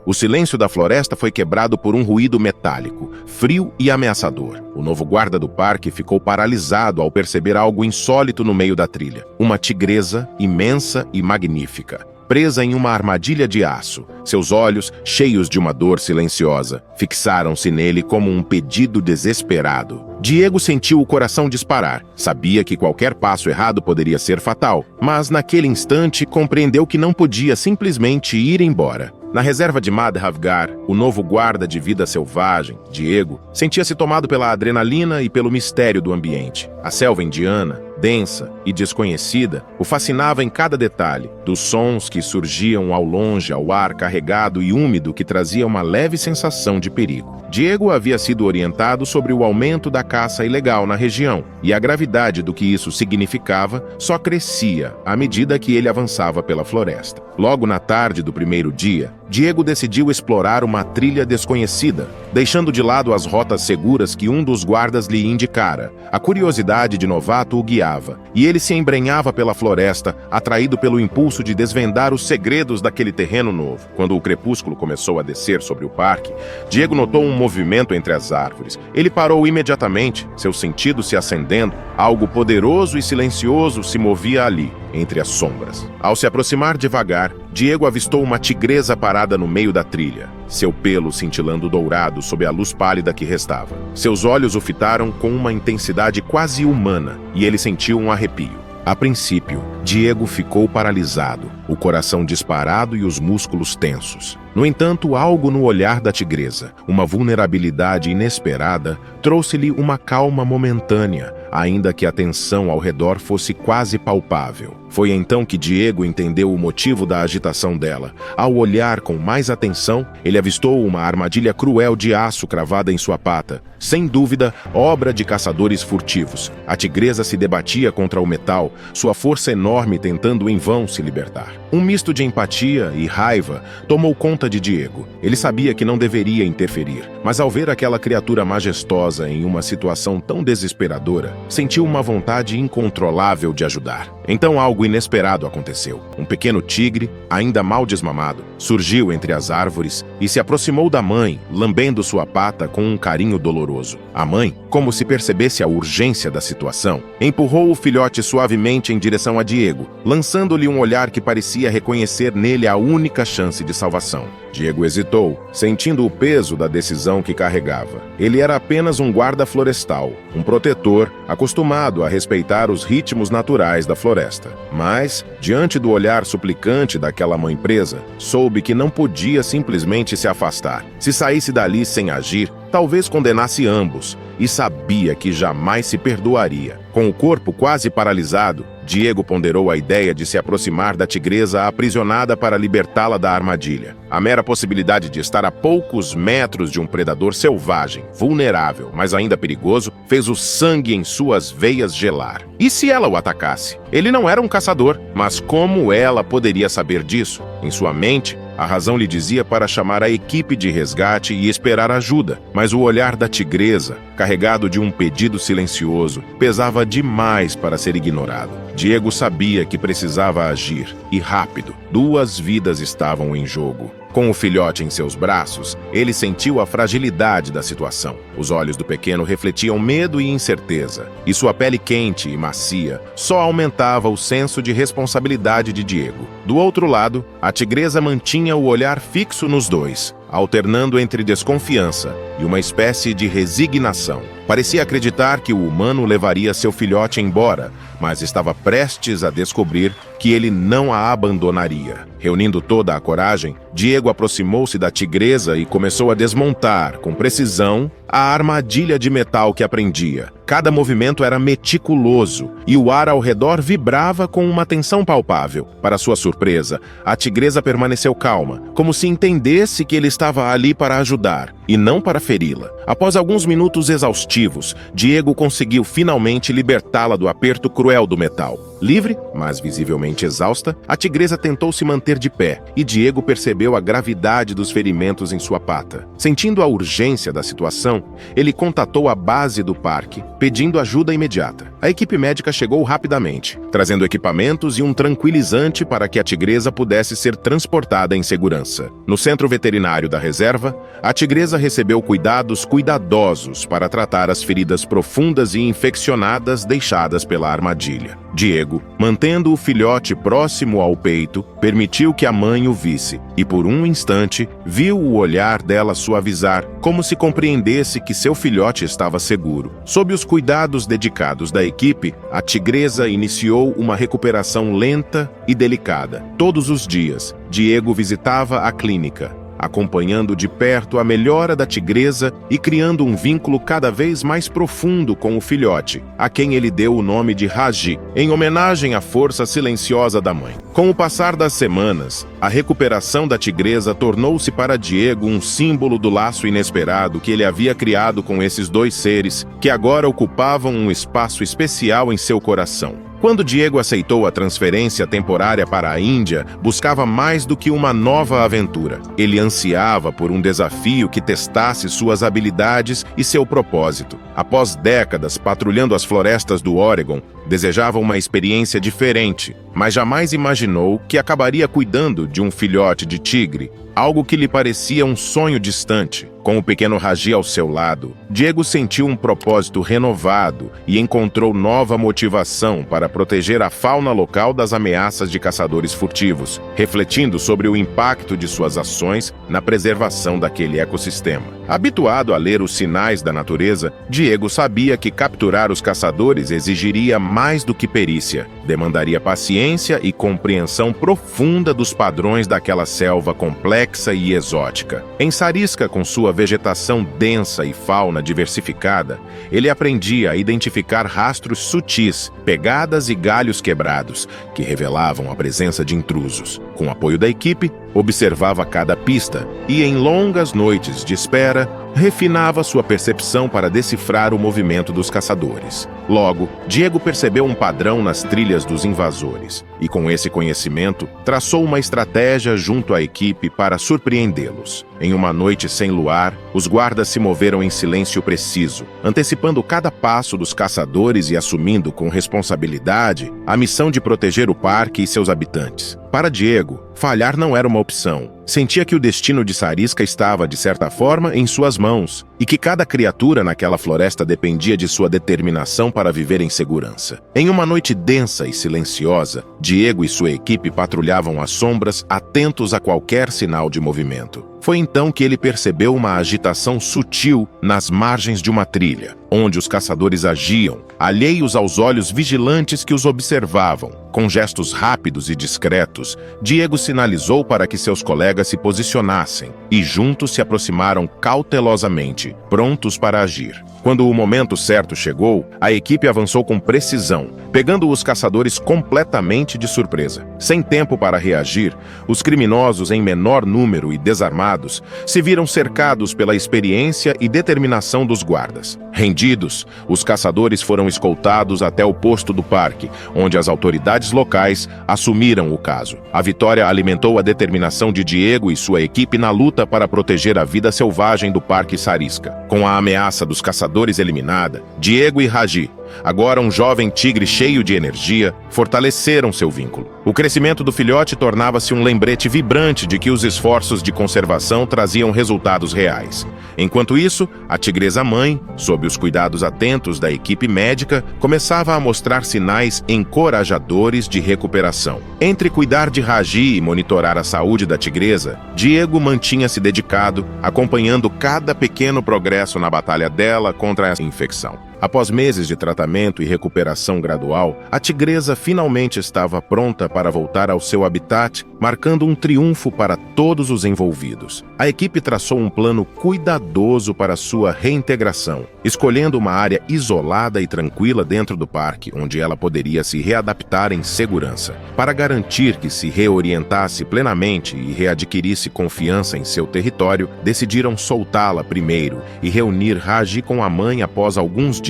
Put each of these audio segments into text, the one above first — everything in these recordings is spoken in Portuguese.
O silêncio da floresta foi quebrado por um ruído metálico, frio e ameaçador. O novo guarda do parque ficou paralisado ao perceber algo insólito no meio da trilha. Uma tigresa imensa e magnífica, presa em uma armadilha de aço. Seus olhos, cheios de uma dor silenciosa, fixaram-se nele como um pedido desesperado. Diego sentiu o coração disparar. Sabia que qualquer passo errado poderia ser fatal, mas naquele instante compreendeu que não podia simplesmente ir embora. Na reserva de Madhavgar, o novo guarda de vida selvagem, Diego, sentia-se tomado pela adrenalina e pelo mistério do ambiente. A selva indiana, densa e desconhecida, o fascinava em cada detalhe, dos sons que surgiam ao longe ao ar carregado e úmido que trazia uma leve sensação de perigo. Diego havia sido orientado sobre o aumento da caça ilegal na região, e a gravidade do que isso significava só crescia à medida que ele avançava pela floresta. Logo na tarde do primeiro dia, Diego decidiu explorar uma trilha desconhecida, deixando de lado as rotas seguras que um dos guardas lhe indicara. A curiosidade de novato o guiava, e ele se embrenhava pela floresta, atraído pelo impulso de desvendar os segredos daquele terreno novo. Quando o crepúsculo começou a descer sobre o parque, Diego notou um movimento entre as árvores. Ele parou imediatamente, seus sentidos se acendendo. Algo poderoso e silencioso se movia ali, entre as sombras. Ao se aproximar devagar, Diego avistou uma tigresa parada no meio da trilha, seu pelo cintilando dourado sob a luz pálida que restava. Seus olhos o fitaram com uma intensidade quase humana, e ele sentiu um arrepio. A princípio, Diego ficou paralisado, o coração disparado e os músculos tensos. No entanto, algo no olhar da tigresa, uma vulnerabilidade inesperada, trouxe-lhe uma calma momentânea, ainda que a tensão ao redor fosse quase palpável. Foi então que Diego entendeu o motivo da agitação dela. Ao olhar com mais atenção, ele avistou uma armadilha cruel de aço cravada em sua pata. Sem dúvida, obra de caçadores furtivos. A tigresa se debatia contra o metal, sua força enorme tentando em vão se libertar. Um misto de empatia e raiva tomou conta de Diego. Ele sabia que não deveria interferir, mas ao ver aquela criatura majestosa em uma situação tão desesperadora, sentiu uma vontade incontrolável de ajudar. Então algo inesperado aconteceu. Um pequeno tigre, ainda mal desmamado, surgiu entre as árvores e se aproximou da mãe, lambendo sua pata com um carinho doloroso. A mãe, como se percebesse a urgência da situação, empurrou o filhote suavemente em direção a Diego, lançando-lhe um olhar que parecia reconhecer nele a única chance de salvação. Diego hesitou, sentindo o peso da decisão que carregava. Ele era apenas um guarda florestal, um protetor, acostumado a respeitar os ritmos naturais da floresta. Mas, diante do olhar suplicante daquela mãe presa, soube que não podia simplesmente se afastar. Se saísse dali sem agir, talvez condenasse ambos, e sabia que jamais se perdoaria. Com o corpo quase paralisado, Diego ponderou a ideia de se aproximar da tigresa aprisionada para libertá-la da armadilha. A mera possibilidade de estar a poucos metros de um predador selvagem, vulnerável, mas ainda perigoso, fez o sangue em suas veias gelar. E se ela o atacasse? Ele não era um caçador, mas como ela poderia saber disso? Em sua mente, a razão lhe dizia para chamar a equipe de resgate e esperar ajuda, mas o olhar da tigresa, carregado de um pedido silencioso, pesava demais para ser ignorado. Diego sabia que precisava agir, e rápido. 2 vidas estavam em jogo. Com o filhote em seus braços, ele sentiu a fragilidade da situação. Os olhos do pequeno refletiam medo e incerteza, e sua pele quente e macia só aumentava o senso de responsabilidade de Diego. Do outro lado, a tigresa mantinha o olhar fixo nos dois, alternando entre desconfiança e uma espécie de resignação. Parecia acreditar que o humano levaria seu filhote embora, mas estava prestes a descobrir que ele não a abandonaria. Reunindo toda a coragem, Diego aproximou-se da tigresa e começou a desmontar, com precisão, a armadilha de metal que aprendia. Cada movimento era meticuloso, e o ar ao redor vibrava com uma tensão palpável. Para sua surpresa, a tigresa permaneceu calma, como se entendesse que ele estava ali para ajudar, e não para feri-la. Após alguns minutos exaustivos, Diego conseguiu finalmente libertá-la do aperto cruel do metal. Livre, mas visivelmente exausta, a tigresa tentou se manter de pé e Diego percebeu a gravidade dos ferimentos em sua pata. Sentindo a urgência da situação, ele contatou a base do parque, pedindo ajuda imediata. A equipe médica chegou rapidamente, trazendo equipamentos e um tranquilizante para que a tigresa pudesse ser transportada em segurança. No centro veterinário da reserva, a tigresa recebeu cuidados cuidadosos para tratar as feridas profundas e infeccionadas deixadas pela armadilha. Diego, mantendo o filhote próximo ao peito, permitiu que a mãe o visse e, por um instante, viu o olhar dela suavizar, como se compreendesse que seu filhote estava seguro. Sob os cuidados dedicados da equipe, a tigresa iniciou uma recuperação lenta e delicada. Todos os dias, Diego visitava a clínica, acompanhando de perto a melhora da tigresa e criando um vínculo cada vez mais profundo com o filhote, a quem ele deu o nome de Raji, em homenagem à força silenciosa da mãe. Com o passar das semanas, a recuperação da tigresa tornou-se para Diego um símbolo do laço inesperado que ele havia criado com esses dois seres, que agora ocupavam um espaço especial em seu coração. Quando Diego aceitou a transferência temporária para a Índia, buscava mais do que uma nova aventura. Ele ansiava por um desafio que testasse suas habilidades e seu propósito. Após décadas patrulhando as florestas do Oregon, desejava uma experiência diferente, mas jamais imaginou que acabaria cuidando de um filhote de tigre, algo que lhe parecia um sonho distante. Com o pequeno Raji ao seu lado, Diego sentiu um propósito renovado e encontrou nova motivação para proteger a fauna local das ameaças de caçadores furtivos, refletindo sobre o impacto de suas ações na preservação daquele ecossistema. Habituado a ler os sinais da natureza, Diego sabia que capturar os caçadores exigiria mais do que perícia, demandaria paciência e compreensão profunda dos padrões daquela selva complexa e exótica. Em Sarisca, com sua vegetação densa e fauna diversificada, ele aprendia a identificar rastros sutis, pegadas e galhos quebrados, que revelavam a presença de intrusos. Com o apoio da equipe, observava cada pista e, em longas noites de espera, refinava sua percepção para decifrar o movimento dos caçadores. Logo, Diego percebeu um padrão nas trilhas dos invasores e, com esse conhecimento, traçou uma estratégia junto à equipe para surpreendê-los. Em uma noite sem luar, os guardas se moveram em silêncio preciso, antecipando cada passo dos caçadores e assumindo com responsabilidade a missão de proteger o parque e seus habitantes. Para Diego, falhar não era uma opção. Sentia que o destino de Sarisca estava, de certa forma, em suas mãos, e que cada criatura naquela floresta dependia de sua determinação para viver em segurança. Em uma noite densa e silenciosa, Diego e sua equipe patrulhavam as sombras, atentos a qualquer sinal de movimento. Foi então que ele percebeu uma agitação sutil nas margens de uma trilha, onde os caçadores agiam, alheios aos olhos vigilantes que os observavam. Com gestos rápidos e discretos, Diego sinalizou para que seus colegas se posicionassem e juntos se aproximaram cautelosamente, prontos para agir. Quando o momento certo chegou, a equipe avançou com precisão, pegando os caçadores completamente de surpresa. Sem tempo para reagir, os criminosos em menor número e desarmados se viram cercados pela experiência e determinação dos guardas. Rendidos, os caçadores foram escoltados até o posto do parque, onde as autoridades locais assumiram o caso. A vitória alimentou a determinação de Diego e sua equipe na luta para proteger a vida selvagem do Parque Sarisca. Com a ameaça dos caçadores eliminada, Diego e Raji, agora um jovem tigre cheio de energia, fortaleceram seu vínculo. O crescimento do filhote tornava-se um lembrete vibrante de que os esforços de conservação traziam resultados reais. Enquanto isso, a tigresa-mãe, sob os cuidados atentos da equipe médica, começava a mostrar sinais encorajadores de recuperação. Entre cuidar de Raji e monitorar a saúde da tigresa, Diego mantinha-se dedicado, acompanhando cada pequeno progresso na batalha dela contra a infecção. Após meses de tratamento e recuperação gradual, a tigresa finalmente estava pronta para voltar ao seu habitat, marcando um triunfo para todos os envolvidos. A equipe traçou um plano cuidadoso para sua reintegração, escolhendo uma área isolada e tranquila dentro do parque, onde ela poderia se readaptar em segurança. Para garantir que se reorientasse plenamente e readquirisse confiança em seu território, decidiram soltá-la primeiro e reunir Raji com a mãe após alguns dias.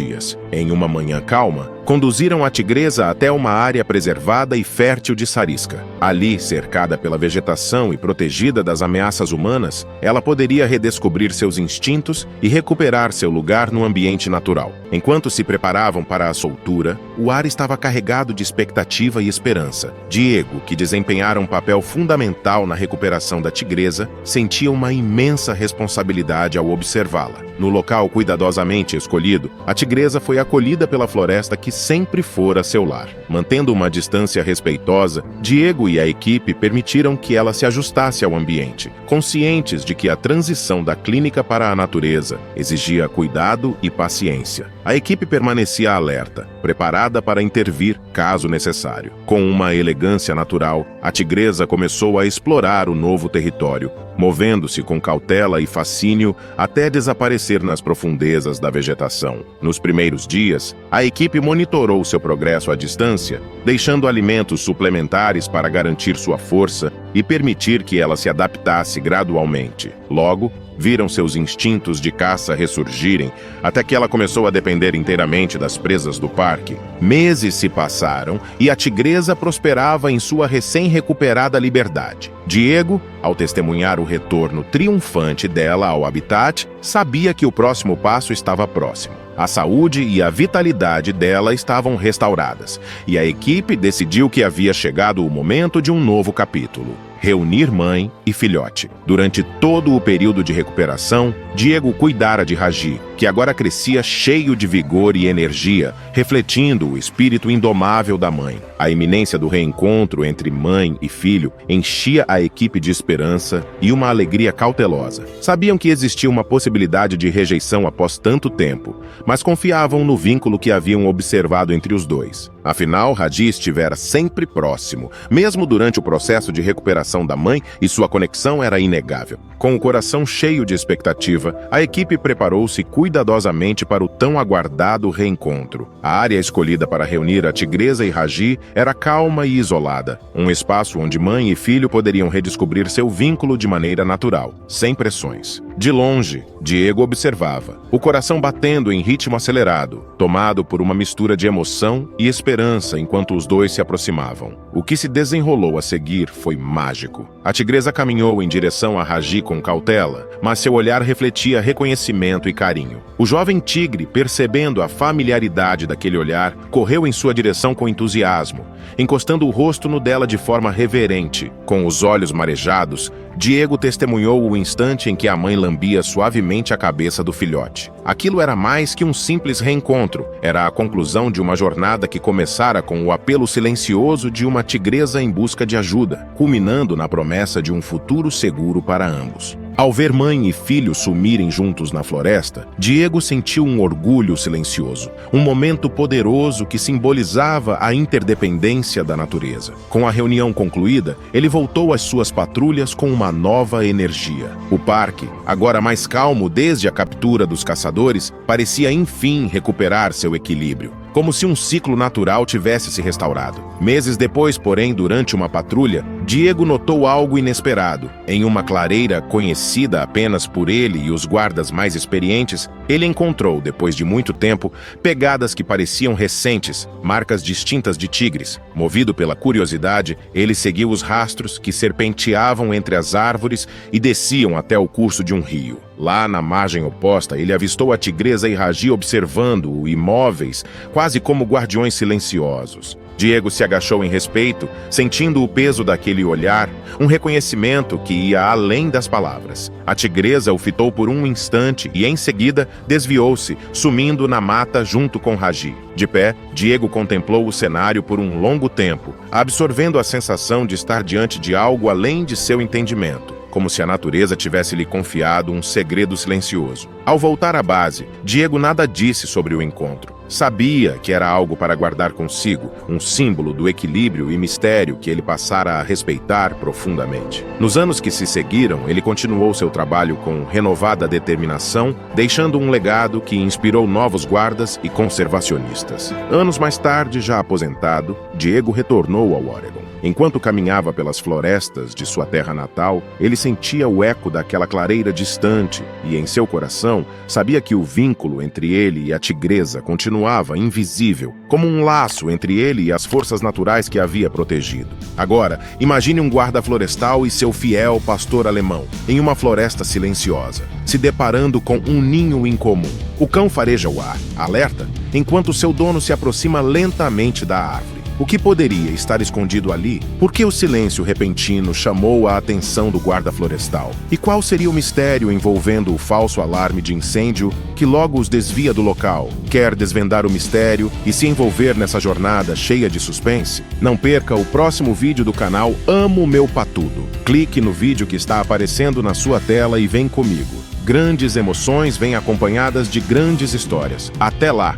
Em uma manhã calma, conduziram a tigresa até uma área preservada e fértil de Sarisca. Ali, cercada pela vegetação e protegida das ameaças humanas, ela poderia redescobrir seus instintos e recuperar seu lugar no ambiente natural. Enquanto se preparavam para a soltura, o ar estava carregado de expectativa e esperança. Diego, que desempenhara um papel fundamental na recuperação da tigresa, sentia uma imensa responsabilidade ao observá-la. No local cuidadosamente escolhido, a tigresa foi acolhida pela floresta que sempre fora seu lar. Mantendo uma distância respeitosa, Diego e a equipe permitiram que ela se ajustasse ao ambiente, conscientes de que a transição da clínica para a natureza exigia cuidado e paciência. A equipe permanecia alerta, preparada para intervir caso necessário. Com uma elegância natural, a tigresa começou a explorar o novo território, movendo-se com cautela e fascínio até desaparecer nas profundezas da vegetação. Nos primeiros dias, a equipe monitorou seu progresso à distância, deixando alimentos suplementares para garantir sua força e permitir que ela se adaptasse gradualmente. Logo, viram seus instintos de caça ressurgirem, até que ela começou a depender inteiramente das presas do parque. Meses se passaram e a tigresa prosperava em sua recém-recuperada liberdade. Diego, ao testemunhar o retorno triunfante dela ao habitat, sabia que o próximo passo estava próximo. A saúde e a vitalidade dela estavam restauradas, e a equipe decidiu que havia chegado o momento de um novo capítulo: reunir mãe e filhote. Durante todo o período de recuperação, Diego cuidara de Raji, que agora crescia cheio de vigor e energia, refletindo o espírito indomável da mãe. A iminência do reencontro entre mãe e filho enchia a equipe de esperança e uma alegria cautelosa. Sabiam que existia uma possibilidade de rejeição após tanto tempo, mas confiavam no vínculo que haviam observado entre os dois. Afinal, Raji estivera sempre próximo, mesmo durante o processo de recuperação da mãe, e sua conexão era inegável. Com o coração cheio de expectativa, a equipe preparou-se cuidadosamente para o tão aguardado reencontro. A área escolhida para reunir a tigresa e Raji era calma e isolada, um espaço onde mãe e filho poderiam redescobrir seu vínculo de maneira natural, sem pressões. De longe, Diego observava, o coração batendo em ritmo acelerado, tomado por uma mistura de emoção e esperança enquanto os dois se aproximavam. O que se desenrolou a seguir foi mágico. A tigresa caminhou em direção a Raji com cautela, mas seu olhar refletia reconhecimento e carinho. O jovem tigre, percebendo a familiaridade daquele olhar, correu em sua direção com entusiasmo, encostando o rosto no dela de forma reverente. Com os olhos marejados, Diego testemunhou o instante em que a mãe lambia suavemente a cabeça do filhote. Aquilo era mais que um simples reencontro, era a conclusão de uma jornada que começara com o apelo silencioso de uma tigresa em busca de ajuda, culminando na promessa de um futuro seguro para ambos. Ao ver mãe e filho sumirem juntos na floresta, Diego sentiu um orgulho silencioso, um momento poderoso que simbolizava a interdependência da natureza. Com a reunião concluída, ele voltou às suas patrulhas com uma nova energia. O parque, agora mais calmo desde a captura dos caçadores, parecia enfim recuperar seu equilíbrio, como se um ciclo natural tivesse se restaurado. Meses depois, porém, durante uma patrulha, Diego notou algo inesperado. Em uma clareira conhecida apenas por ele e os guardas mais experientes, ele encontrou, depois de muito tempo, pegadas que pareciam recentes, marcas distintas de tigres. Movido pela curiosidade, ele seguiu os rastros que serpenteavam entre as árvores e desciam até o curso de um rio. Lá na margem oposta, ele avistou a tigresa e Raji observando-o imóveis, quase como guardiões silenciosos. Diego se agachou em respeito, sentindo o peso daquele olhar, um reconhecimento que ia além das palavras. A tigresa o fitou por um instante e, em seguida, desviou-se, sumindo na mata junto com Raji. De pé, Diego contemplou o cenário por um longo tempo, absorvendo a sensação de estar diante de algo além de seu entendimento, como se a natureza tivesse lhe confiado um segredo silencioso. Ao voltar à base, Diego nada disse sobre o encontro. Sabia que era algo para guardar consigo, um símbolo do equilíbrio e mistério que ele passara a respeitar profundamente. Nos anos que se seguiram, ele continuou seu trabalho com renovada determinação, deixando um legado que inspirou novos guardas e conservacionistas. Anos mais tarde, já aposentado, Diego retornou ao Oregon. Enquanto caminhava pelas florestas de sua terra natal, ele sentia o eco daquela clareira distante e, em seu coração, sabia que o vínculo entre ele e a tigresa continuava invisível, como um laço entre ele e as forças naturais que havia protegido. Agora, imagine um guarda florestal e seu fiel pastor alemão, em uma floresta silenciosa, se deparando com um ninho incomum. O cão fareja o ar, alerta, enquanto seu dono se aproxima lentamente da árvore. O que poderia estar escondido ali? Por que o silêncio repentino chamou a atenção do guarda florestal? E qual seria o mistério envolvendo o falso alarme de incêndio que logo os desvia do local? Quer desvendar o mistério e se envolver nessa jornada cheia de suspense? Não perca o próximo vídeo do canal Amo Meu Patudo. Clique no vídeo que está aparecendo na sua tela e vem comigo. Grandes emoções vêm acompanhadas de grandes histórias. Até lá!